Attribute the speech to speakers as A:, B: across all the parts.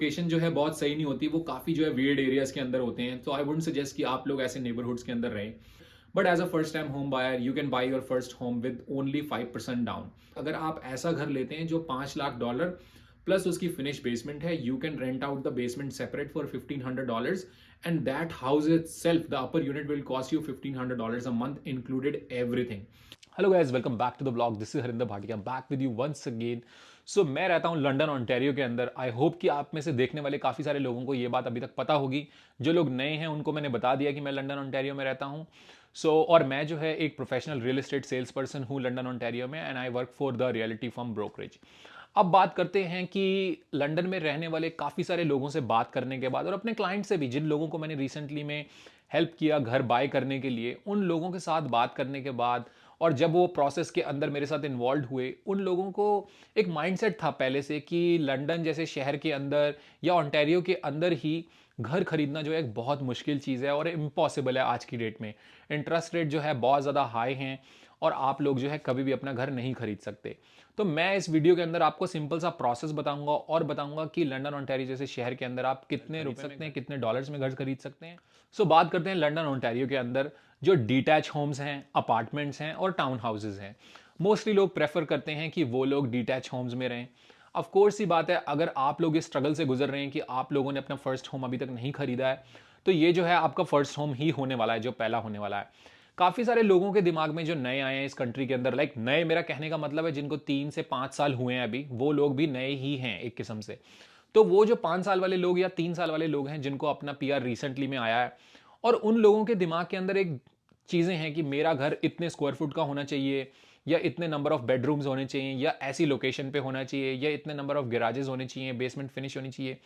A: Location जो है बहुत सही नहीं होती, वो काफ़ी जो है वियर्ड एरियाज़ के अंदर होते हैं, तो आई वुडंट सजेस्ट कि आप लोग ऐसे नेबरहुड्स के अंदर रहें। But as a first time home buyer you can buy your first home with only 5% down. अगर आप ऐसा घर लेते हैं जो $5 लाख प्लस उसकी फिनिश बेसमेंट है, you can rent out the basement separate for $1,500 and that house itself the upper unit will cost you $1,500 a month included everything.
B: Hello guys, welcome back to the blog. This is Harinder Bhatia back with you once again. So मैं रहता हूँ London Ontario के अंदर। I hope कि आप में से देखने वाले काफ़ी सारे लोगों को ये बात अभी तक पता होगी। जो लोग नए हैं उनको मैंने बता दिया कि मैं लंदन ओंटारियो में रहता हूँ। और मैं जो है एक professional real estate sales person हूँ लंदन ओंटारियो में, and I work for the reality firm brokerage. अब बात करते हैं कि लंदन में रहने वाले काफ़ी सारे लोगों से बात करने के बाद और अपने क्लाइंट से भी, जिन लोगों को मैंने रिसेंटली में हेल्प किया घर बाय करने के लिए, उन लोगों के साथ बात करने के बाद और जब वो प्रोसेस के अंदर मेरे साथ इन्वॉल्व हुए, उन लोगों को एक माइंडसेट था पहले से कि लंदन जैसे शहर के अंदर या ओंटारियो के अंदर ही घर खरीदना जो है एक बहुत मुश्किल चीज़ है और इम्पॉसिबल है आज की डेट में। इंटरेस्ट रेट जो है बहुत ज़्यादा हाई हैं और आप लोग जो है कभी भी अपना घर नहीं खरीद सकते। तो मैं इस वीडियो के अंदर आपको सिंपल सा प्रोसेस बताऊंगा और बताऊंगा कि लंदन ओंटारियो जैसे शहर के अंदर आप कितने रुक सकते हैं, कितने डॉलर्स में घर खरीद सकते हैं। बात करते हैं लंदन ओंटारियो के अंदर जो डिटैच होम्स हैं, अपार्टमेंट्स हैं और टाउन हाउसेज हैं। मोस्टली लोग प्रेफर करते हैं कि वो लोग डिटैच होम्स में रहें। ऑफ कोर्स ही बात है, अगर आप लोग इस स्ट्रगल से गुजर रहे हैं कि आप लोगों ने अपना फर्स्ट होम अभी तक नहीं खरीदा है, तो ये जो है आपका फर्स्ट होम ही होने वाला है, जो पहला होने वाला है। काफ़ी सारे लोगों के दिमाग में जो नए आए हैं इस कंट्री के अंदर, लाइक नए मेरा कहने का मतलब है जिनको 3 से 5 साल हुए हैं अभी, वो लोग भी नए ही हैं एक किस्म से। तो वो जो 5 साल वाले लोग या 3 साल वाले लोग हैं जिनको अपना पीआर रिसेंटली में आया है, और उन लोगों के दिमाग के अंदर एक चीज़ें हैं कि मेरा घर इतने स्क्वायर फुट का होना चाहिए, या इतने नंबर ऑफ बेडरूम्स होने चाहिए, या ऐसी लोकेशन पे होना चाहिए, या इतने नंबर ऑफ गैराजेस होने चाहिए, बेसमेंट फिनिश होनी चाहिए।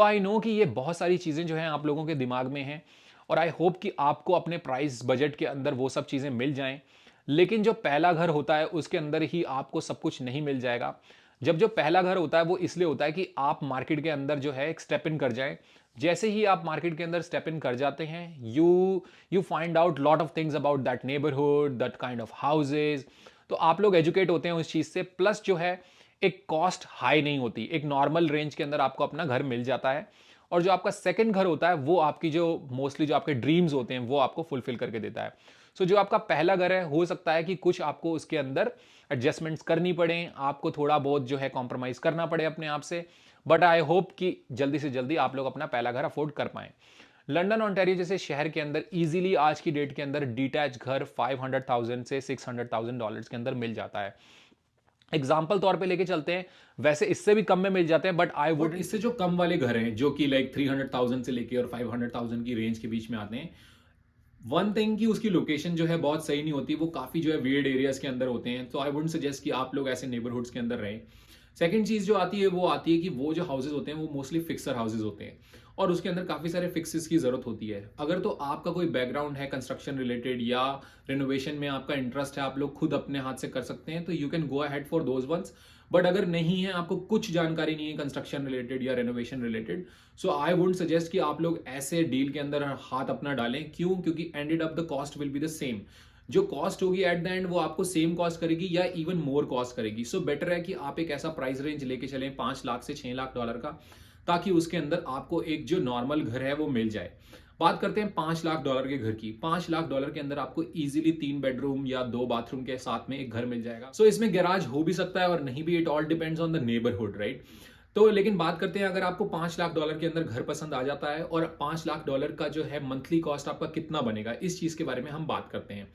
B: आई नो कि ये बहुत सारी चीज़ें जो हैं आप लोगों के दिमाग में हैं, और आई होप कि आपको अपने प्राइस बजट के अंदर वो सब चीज़ें मिल जाएं। लेकिन जो पहला घर होता है उसके अंदर ही आपको सब कुछ नहीं मिल जाएगा। जब जो पहला घर होता है वो इसलिए होता है कि आप मार्केट के अंदर जो है एक स्टेप इन कर जाएं। जैसे ही आप मार्केट के अंदर स्टेप इन कर जाते हैं, you find out lot of things about that neighbourhood, that kind of houses. तो आप लोग एजुकेट होते हैं उस चीज़ से, प्लस जो है एक कॉस्ट हाई नहीं होती, एक नॉर्मल रेंज के अंदर आपको अपना घर मिल जाता है। और जो आपका सेकंड घर होता है वो आपकी जो मोस्टली जो आपके ड्रीम्स होते हैं वो आपको फुलफिल करके देता है। जो आपका पहला घर है, हो सकता है कि कुछ आपको उसके अंदर एडजस्टमेंट्स करनी पड़े, आपको थोड़ा बहुत जो है कॉम्प्रोमाइज करना पड़े अपने आप से। बट आई होप कि जल्दी से जल्दी आप लोग अपना पहला घर अफोर्ड कर पाएं। लंदन ओंटारियो जैसे शहर के अंदर इजीली आज की डेट के अंदर डिटैच घर 500,000 से $600,000 के अंदर मिल जाता है। एग्जाम्पल तौर पे लेके चलते हैं, वैसे इससे भी कम में मिल जाते हैं, बट आई
A: बट
B: वुड।
A: इससे जो कम वाले घर हैं जो कि लाइक 300,000 से लेके और 500,000 की रेंज के बीच में आते हैं, वन थिंग कि उसकी लोकेशन जो है बहुत सही नहीं होती, वो काफ़ी जो है वियर्ड एरियाज के अंदर होते हैं, तो आई वुडंट सजेस्ट कि आप लोग ऐसे नेबरहुड्स के अंदर रहें। सेकंड चीज़ जो आती है वो आती है कि वो जो हाउसेज होते हैं वो मोस्टली फिक्सर हाउसेज होते हैं और उसके अंदर काफ़ी सारे फिक्सेस की ज़रूरत होती है। अगर तो आपका कोई बैकग्राउंड है कंस्ट्रक्शन रिलेटेड या रिनोवेशन में आपका इंटरेस्ट है, आप लोग खुद अपने हाथ से कर सकते हैं, तो you can go ahead for those ones. But अगर नहीं है, आपको कुछ जानकारी नहीं है कंस्ट्रक्शन रिलेटेड या renovation related, so I would suggest कि आप लोग ऐसे डील के अंदर हाथ अपना डालें। क्यों? क्योंकि ended up the cost will be the same. जो कॉस्ट होगी एट द एंड वो आपको सेम कॉस्ट करेगी या इवन मोर कॉस्ट करेगी। सो बेटर है कि आप एक ऐसा प्राइस रेंज लेके चलें 5 लाख से $6 लाख का, ताकि उसके अंदर आपको एक जो नॉर्मल घर है वो मिल जाए। बात करते हैं $5 लाख के घर की। $5 लाख के अंदर आपको इजीली 3 बेडरूम या 2 बाथरूम के साथ में एक घर मिल जाएगा। इसमें गैराज हो भी सकता है और नहीं भी, it all depends on the neighbourhood, right? तो लेकिन बात करते हैं, अगर आपको $5 लाख के अंदर घर पसंद आ जाता है और $5 लाख का जो है मंथली कॉस्ट आपका कितना बनेगा, इस चीज के बारे में हम बात करते हैं।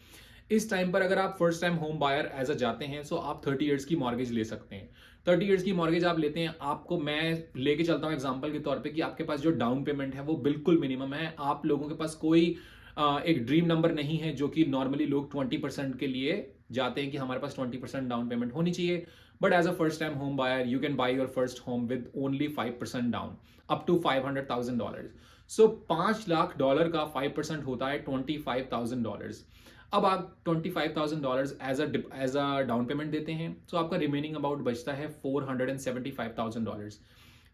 A: इस टाइम पर अगर आप first time home buyer as a जाते हैं, सो आप 30 ईयर्स की मॉर्गेज ले सकते हैं। 30 ईयर्स की मॉर्गेज आप लेते हैं, आपको मैं लेके चलता हूं एग्जांपल के तौर पे कि आपके पास जो डाउन पेमेंट है वो बिल्कुल मिनिमम है। आप लोगों के पास कोई एक ड्रीम नंबर नहीं है, जो कि नॉर्मली लोग 20% के लिए जाते हैं कि हमारे पास 20% डाउन पेमेंट होनी चाहिए। But as a first time home buyer you can buy your first home with only 5% down up to $500,000। 5 lakh का 5% होता है $25,000। अब आप $25,000 एज अ डाउन पेमेंट देते हैं, तो आपका रिमेनिंग अमाउंट बचता है $475,000।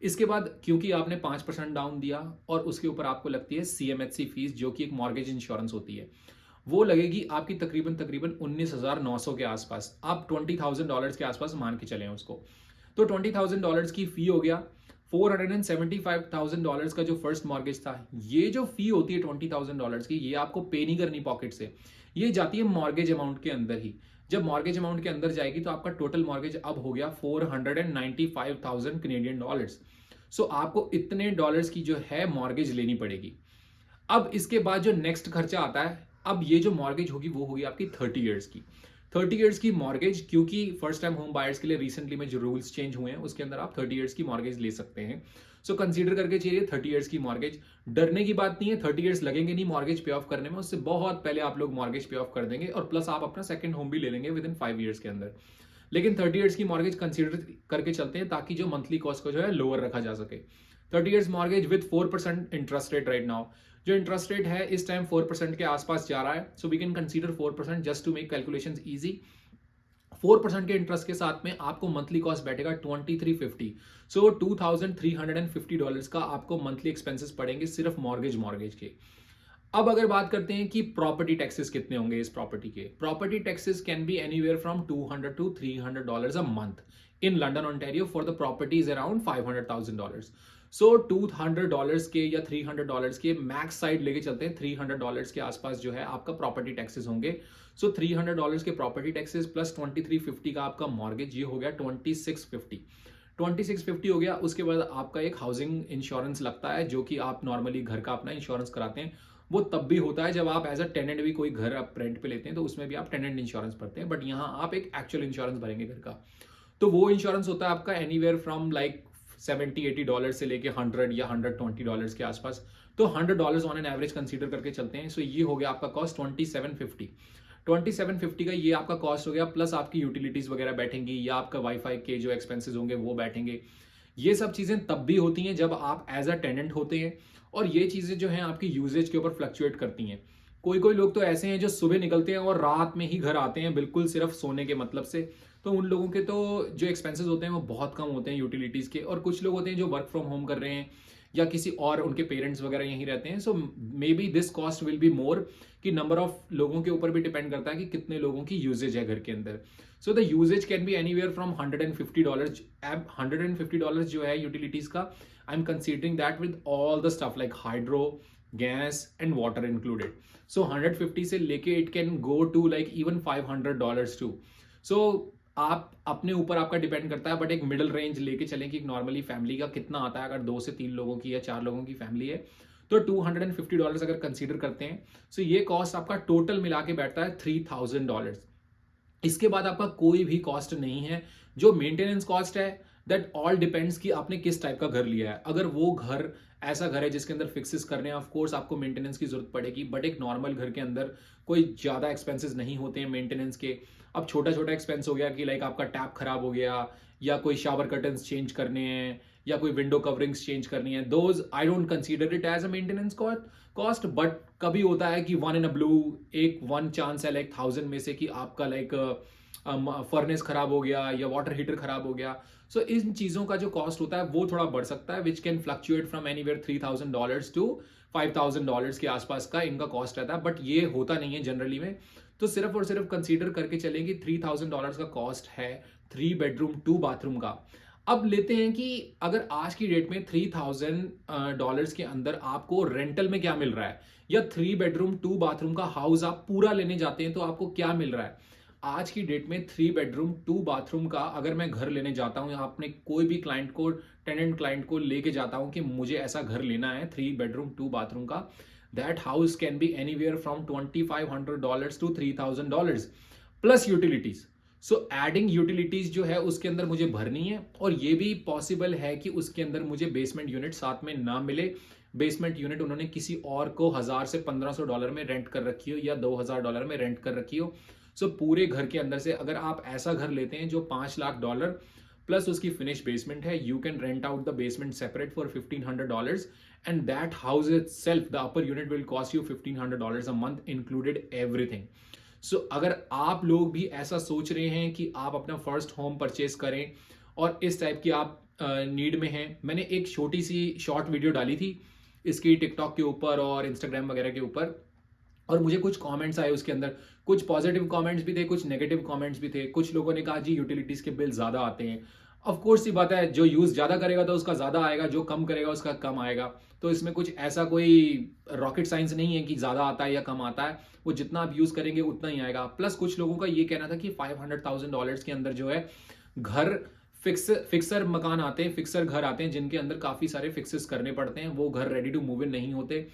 A: इसके बाद क्योंकि आपने 5% डाउन दिया और उसके ऊपर आपको लगती है CMHC फीस, जो कि एक मॉर्गेज इंश्योरेंस होती है, वो लगेगी आपकी तकरीबन तकरीबन 19,900 के आसपास। आप $20,000 के आसपास मान के चलें उसको। तो $20,000 की फी हो गया। $475,000 का जो फर्स्ट मॉर्गेज था, ये जो फी होती है $20,000 की, ये आपको पे नहीं करनी पॉकेट से, ये जाती है मॉर्गेज अमाउंट के अंदर ही। जब मॉर्गेज अमाउंट के अंदर जाएगी तो आपका टोटल मॉर्गेज अब हो गया $495,000 सो आपको इतने डॉलर्स की जो है मॉर्गेज लेनी पड़ेगी। अब इसके बाद जो नेक्स्ट खर्चा आता है, अब ये जो मॉर्गेज होगी वो होगी आपकी 30 इयर्स की। 30 इयर्स की मॉर्गेज, क्योंकि फर्स्ट टाइम होम बायर्स के लिए रिसेंटली में जो रूल्स चेंज हुए हैं उसके अंदर आप 30 इयर्स की मॉर्गेज ले सकते हैं। सो कंसीडर करके चाहिए 30 इयर्स की मॉर्गेज। डरने की बात नहीं है, 30 इयर्स लगेंगे नहीं मॉर्गेज पे ऑफ करने में, उससे बहुत पहले आप लोग मॉर्गेज पे ऑफ कर देंगे और प्लस आप अपना सेकंड होम भी ले लेंगे विद इन 5 इयर्स के अंदर। लेकिन 30 इयर्स की मॉर्गेज कंसीडर करके चलते हैं ताकि जो मंथली कॉस्ट को जो है लोअर रखा जा सके। 30 years mortgage with 4% interest rate right now. जो इंटरेस्ट रेट है इस टाइम 4% के आसपास जा रहा है, so we can consider 4% just to make calculations easy. 4% के इंटरेस्ट के साथ में आपको मंथली कॉस्ट बैठेगा 2350, सो $2,350 का आपको मंथली एक्सपेंसेस पड़ेंगे सिर्फ मॉर्गेज के। अब अगर बात करते हैं कि प्रॉपर्टी टैक्सेस कितने होंगे इस प्रॉपर्टी के, property taxes can be anywhere from $200 to $300 a month in London Ontario for the properties around $500,000। सो $200 के या $300 के मैक्स साइड लेके चलते हैं, $300 के आसपास जो है आपका प्रॉपर्टी टैक्सेस होंगे। सो $300 के प्रॉपर्टी टैक्सेस प्लस 2350 का आपका मॉर्गेज, ये हो गया 2650 हो गया। उसके बाद आपका एक हाउसिंग इंश्योरेंस लगता है जो कि आप नॉर्मली घर का अपना इंश्योरेंस कराते हैं, वो तब भी होता है जब आप एज अ टेनेंट भी कोई घर आप रेंट पे लेते हैं तो उसमें भी आप टेनेंट इंश्योरेंस भरते हैं, बट यहाँ आप एक एक्चुअल इंश्योरेंस भरेंगे घर का। तो वो इंश्योरेंस होता है आपका एनीवेयर फ्रॉम लाइक $70-80 से लेके 100 या $120 के आसपास। तो $100 ऑन एन एवरेज कंसीडर करके चलते हैं। सो ये हो गया आपका कॉस्ट 2750 का ये आपका कॉस्ट हो गया, प्लस आपकी यूटिलिटीज वगैरह बैठेंगी या आपका वाईफाई के जो एक्सपेंसेस होंगे वो बैठेंगे। ये सब चीजें तब भी होती हैं जब आप एज अ टेनेंट होते हैं और ये चीजें जो हैं आपकी यूजेज के ऊपर फ्लक्चुएट करती हैं। कोई कोई लोग तो ऐसे हैं जो सुबह निकलते हैं और रात में ही घर आते हैं बिल्कुल सिर्फ सोने के मतलब से, तो उन लोगों के तो जो एक्सपेंसेस होते हैं वो बहुत कम होते हैं यूटिलिटीज के। और कुछ लोग होते हैं जो वर्क फ्रॉम होम कर रहे हैं या किसी और उनके पेरेंट्स वगैरह यहीं रहते हैं, so maybe this cost will be more, कि नंबर ऑफ लोगों के ऊपर भी डिपेंड करता है कि कितने लोगों की यूजेज है घर के अंदर। So the usages can be anywhere from $150। अब $150 जो है यूटिलिटीज का, I am considering that with all the stuff like hydro, gas and water included. So 150 से लेके it can go to like even $500 too. So आप अपने ऊपर आपका डिपेंड करता है, बट एक मिडिल रेंज लेके चलें कि नॉर्मली फैमिली का कितना आता है। अगर 2 से 3 लोगों की या 4 लोगों की फैमिली है तो $250 अगर कंसीडर करते हैं, सो ये कॉस्ट आपका टोटल मिला के बैठता है $3,000। इसके बाद आपका कोई भी कॉस्ट नहीं है। जो मेंटेनेंस कॉस्ट है दैट ऑल डिपेंड्स कि आपने किस टाइप का घर लिया है। अगर वो घर ऐसा घर है जिसके अंदर फिक्सेस करने हैं, ऑफ कोर्स आपको मेंटेनेंस की जरूरत पड़ेगी, बट एक नॉर्मल घर के अंदर कोई ज्यादा एक्सपेंसेस नहीं होते हैं मेंटेनेंस के। अब छोटा छोटा एक्सपेंस हो गया कि लाइक आपका टैप खराब हो गया या कोई शावर कर्टन्स चेंज करने हैं या कोई विंडो कवरिंग्स चेंज करनी है, though I don't consider it as a maintenance cost. But कभी होता है कि वन इन अ ब्लू, एक वन चांस है लाइक 1000 में से कि आपका लाइक फर्नेस खराब हो गया या वाटर हीटर खराब हो गया। सो इन चीजों का जो कॉस्ट होता है वो थोड़ा बढ़ सकता है, which can fluctuate from anywhere $3,000 to $5,000 के आसपास का इनका कॉस्ट रहता है, बट ये होता नहीं है जनरली में। तो सिर्फ और सिर्फ कंसीडर करके चलें कि $3,000 का कॉस्ट है 3 बेडरूम 2 बाथरूम का। अब लेते हैं कि अगर आज की डेट में $3,000 के अंदर आपको रेंटल में क्या मिल रहा है, या 3 बेडरूम 2 बाथरूम का हाउस आप पूरा लेने जाते हैं तो आपको क्या मिल रहा है। आज की डेट में 3 बेडरूम 2 बाथरूम का अगर मैं घर लेने जाता हूं या अपने कोई भी क्लाइंट को, टेनेंट क्लाइंट को लेके जाता हूं कि मुझे ऐसा घर लेना है 3 बेडरूम 2 बाथरूम का, that house can be anywhere from $2,500 to $3,000 plus utilities. So adding utilities जो है उसके अंदर मुझे भरनी है, और ये भी पॉसिबल है कि उसके अंदर मुझे बेसमेंट यूनिट साथ में ना मिले। बेसमेंट यूनिट उन्होंने किसी और को $1,000 से $1,500 में रेंट कर रखी हो या $2,000 में रेंट कर रखी हो। सो पूरे घर के अंदर से अगर आप ऐसा घर लेते हैं जो $5 लाख प्लस उसकी फिनिश बेसमेंट है, you can rent out the basement separate for $1,500 and that house itself, the upper unit will cost you $1,500 a month included everything. So अगर आप लोग भी ऐसा सोच रहे हैं कि आप अपना फर्स्ट होम परचेज करें और इस टाइप की आप नीड में हैं, मैंने एक छोटी सी शॉर्ट वीडियो डाली थी इसकी टिकटॉक के ऊपर और इंस्टाग्राम वगैरह के ऊपर, और मुझे कुछ कमेंट्स आए उसके अंदर। कुछ पॉजिटिव कमेंट्स भी थे, कुछ नेगेटिव कमेंट्स भी थे। कुछ लोगों ने कहा जी यूटिलिटीज के बिल ज्यादा आते हैं, ऑफ कोर्स, ये बात है, जो यूज ज्यादा करेगा तो उसका ज्यादा आएगा, जो कम करेगा उसका कम आएगा। तो इसमें कुछ ऐसा कोई रॉकेट साइंस नहीं है कि ज्यादा आता है या कम आता है, वो जितना आप यूज करेंगे उतना ही आएगा। प्लस कुछ लोगों का ये कहना था कि $500,000 के अंदर जो है घर फिक्सर मकान आते हैं, फिक्सर घर आते हैं जिनके अंदर काफी सारे फिक्सेस करने पड़ते हैं, वो घर रेडी टू मूव इन नहीं होते।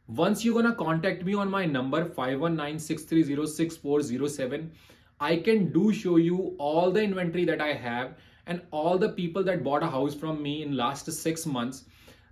A: Once you're gonna contact me on my number 5196306407, I can do show you all the inventory that I have and all the people that bought a house from me in last 6 months,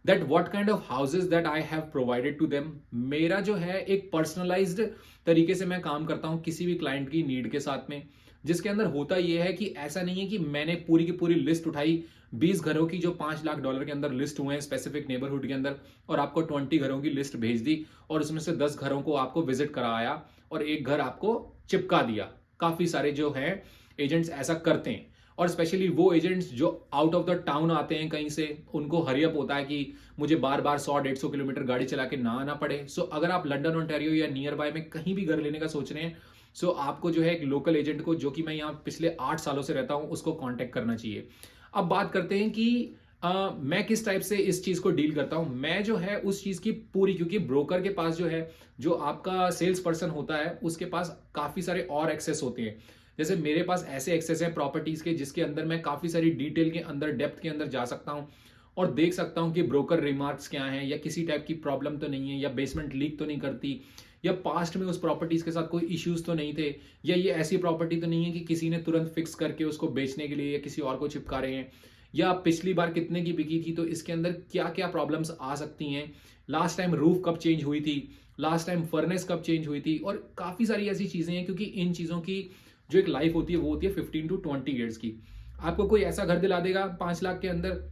A: that what kind of houses that I have provided to them। मेरा जो है एक personalised तरीके से मैं काम करता हूँ किसी भी क्लाइंट की नीड के साथ में, जिसके अंदर होता यह है कि ऐसा नहीं है कि मैंने पूरी की पूरी लिस्ट उठाई 20 घरों की जो $5 लाख के अंदर लिस्ट हुए हैं स्पेसिफिक नेबरहुड के अंदर, और आपको 20 घरों की लिस्ट भेज दी और उसमें से 10 घरों को आपको विजिट कराया और एक घर आपको चिपका दिया। काफी सारे जो हैं एजेंट्स ऐसा करते हैं, और स्पेशली वो एजेंट्स जो आउट ऑफ द टाउन आते हैं कहीं से, उनको हरियप होता है कि मुझे बार बार 100-150 किलोमीटर गाड़ी चला के ना आना पड़े। सो अगर आप लंदन ओंटारियो या नियर बाय में कहीं भी घर लेने का सोच रहे हैं, सो आपको जो है एक लोकल एजेंट को, जो कि मैं यहाँ पिछले 8 सालों से रहता हूँ, उसको कांटेक्ट करना चाहिए। अब बात करते हैं कि मैं किस टाइप से इस चीज को डील करता हूं। मैं जो है उस चीज की पूरी, क्योंकि ब्रोकर के पास जो है, जो आपका सेल्स पर्सन होता है, उसके पास काफी सारे और एक्सेस होते हैं। जैसे मेरे पास ऐसे एक्सेस है प्रॉपर्टीज के जिसके अंदर मैं काफी सारी डिटेल के अंदर, डेप्थ के अंदर जा सकता हूं और देख सकता हूं कि ब्रोकर रिमार्क्स क्या हैं, या किसी टाइप की प्रॉब्लम तो नहीं है, या बेसमेंट लीक तो नहीं करती, या पास्ट में उस प्रॉपर्टीज के साथ कोई इश्यूज तो नहीं थे, या ये ऐसी प्रॉपर्टी तो नहीं है कि किसी ने तुरंत फिक्स करके उसको बेचने के लिए या किसी और को चिपका रहे हैं, या पिछली बार कितने की बिकी थी तो इसके अंदर क्या क्या प्रॉब्लम्स आ सकती हैं, लास्ट टाइम रूफ कब चेंज हुई थी, लास्ट टाइम फर्नेस कब चेंज हुई थी, और काफी सारी ऐसी चीजें हैं। क्योंकि इन चीजों की जो एक लाइफ होती है वो होती है 15 to 20 ईयर्स की। आपको कोई ऐसा घर दिला देगा 5 लाख के अंदर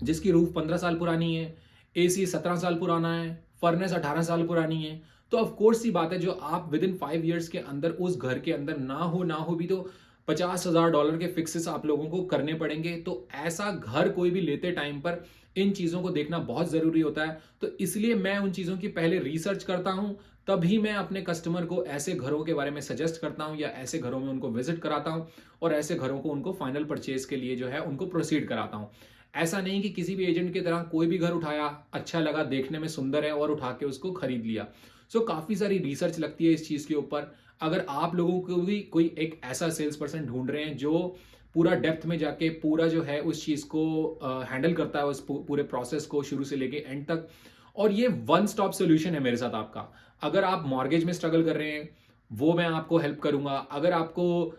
A: जिसकी रूफ 15 साल पुरानी है, एसी 17 साल पुराना है, फर्नेस 18 साल पुरानी है, तो ऑफ कोर्स सी बात है जो आप विद इन 5 ईयर्स के अंदर उस घर के अंदर ना हो भी तो $50,000 के फिक्सेस आप लोगों को करने पड़ेंगे। तो ऐसा घर कोई भी लेते टाइम पर इन चीजों को देखना बहुत जरूरी होता है। तो इसलिए मैं उन चीजों की पहले रिसर्च करता हूं, तभी मैं अपने कस्टमर को ऐसे घरों के बारे में सजेस्ट करता हूं या ऐसे घरों में उनको विजिट कराता हूं और ऐसे घरों को उनको फाइनल परचेज के लिए जो है उनको प्रोसीड कराता हूं। ऐसा नहीं कि किसी भी एजेंट की तरह कोई भी घर उठाया, अच्छा लगा, देखने में सुंदर है और उठा के उसको खरीद लिया। सो काफी सारी रिसर्च लगती है इस चीज के ऊपर। अगर आप लोगों को भी कोई एक ऐसा सेल्स पर्सन ढूंढ रहे हैं जो पूरा डेप्थ में जाके पूरा जो है उस चीज को हैंडल करता है, उस पूरे प्रोसेस को शुरू से लेके एंड तक, और ये वन स्टॉप सोल्यूशन है मेरे साथ आपका। अगर आप मॉर्गेज में स्ट्रगल कर रहे हैं, वो मैं आपको हेल्प करूंगा। अगर आपको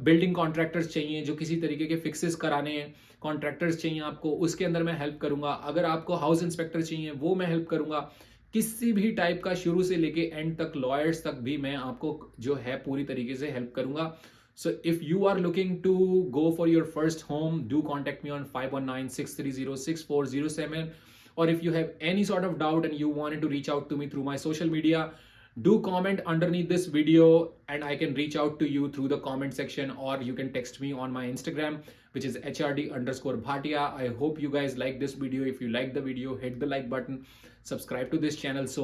A: बिल्डिंग कॉन्ट्रैक्टर्स चाहिए जो किसी तरीके के फिक्सेस कराने हैं, कॉन्ट्रैक्टर्स चाहिए आपको, उसके अंदर मैं हेल्प करूंगा। अगर आपको हाउस इंस्पेक्टर चाहिए, वो मैं हेल्प करूंगा। किसी भी टाइप का शुरू से लेके एंड तक, लॉयर्स तक भी मैं आपको जो है पूरी तरीके से हेल्प करूंगा। So if you are looking to go for your first home, do contact me on 5196306407. Or if you have any sort of doubt and you wanted to reach out to me through my social media, do comment underneath this video and I can reach out to you through the comment section, or you can text me on my Instagram, which is HRD_Bhatia. I hope you guys like this video. If you like the video, hit the like button, subscribe to this channel so